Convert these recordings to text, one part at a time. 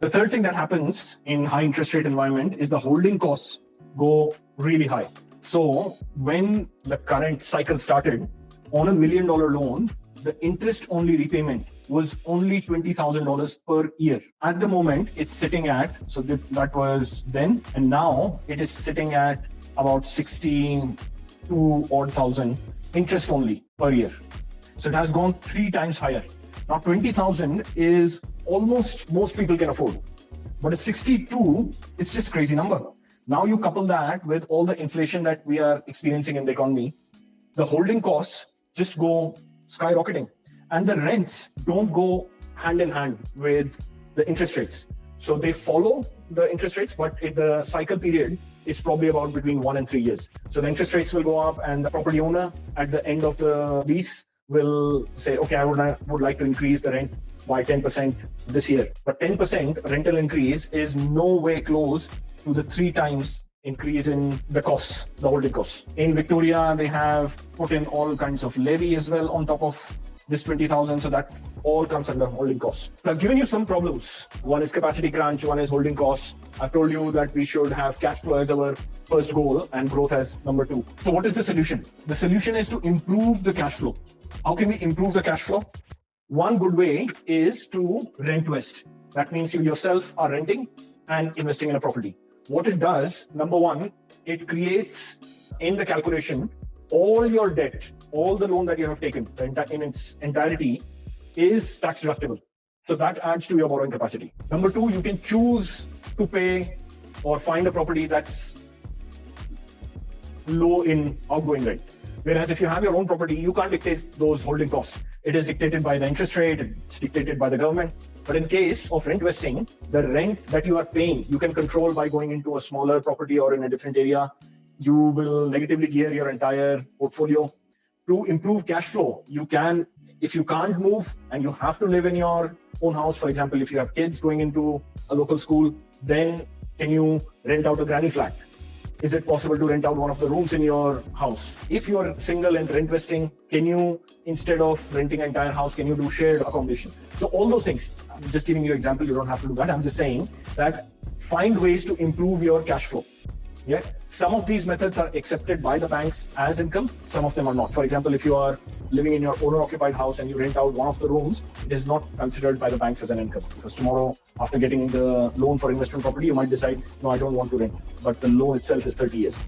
The third thing that happens in high interest rate environment is the holding costs go really high. So when the current cycle started, on $1 million loan, the interest only repayment was only $20,000 per year. At the moment, it's sitting at, so that was then, and now it is sitting at about 62 odd thousand interest only per year. So it has gone 3 times higher. Now 20,000 is almost most people can afford, but a 62 is just crazy number. Now you couple that with all the inflation that we are experiencing in the economy, the holding costs just go skyrocketing, and the rents don't go hand in hand with the interest rates. So they follow the interest rates, but the cycle period is probably about between 1 and 3 years. So the interest rates will go up, and the property owner at the end of the lease will say, okay, I would like to increase the rent by 10% this year. But 10% rental increase is no way close to the 3 times increase in the costs, the holding costs. In Victoria, they have put in all kinds of levy as well on top of this 20,000, so that all comes under holding costs. I've given you some problems. One is capacity crunch, one is holding costs. I've told you that we should have cash flow as our first goal and growth as number 2. So what is the solution? The solution is to improve the cash flow. How can we improve the cash flow? One good way is to rent vest. That means you yourself are renting and investing in a property. What it does, number 1, it creates in the calculation all your debt, all the loan that you have taken in its entirety is tax deductible. So that adds to your borrowing capacity. Number 2, you can choose to pay or find a property that's low in outgoing rent. Whereas if you have your own property, you can't dictate those holding costs. It is dictated by the interest rate, it's dictated by the government. But in case of rent vesting, the rent that you are paying, you can control by going into a smaller property or in a different area. You will negatively gear your entire portfolio. To improve cash flow, you can, if you can't move and you have to live in your own house, for example, if you have kids going into a local school, then can you rent out a granny flat? Is it possible to rent out one of the rooms in your house? If you are single and rent vesting, can you, instead of renting an entire house, can you do shared accommodation? So all those things, I'm just giving you an example, you don't have to do that. I'm just saying that find ways to improve your cash flow. Yeah, some of these methods are accepted by the banks as income, some of them are not. For example, if you are living in your owner-occupied house and you rent out one of the rooms, it is not considered by the banks as an income. Because tomorrow, after getting the loan for investment property, you might decide, no, I don't want to rent. But the loan itself is 30 years.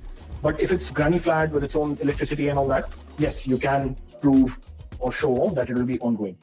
But if it's granny flat with its own electricity and all that, yes, you can prove or show that it will be ongoing.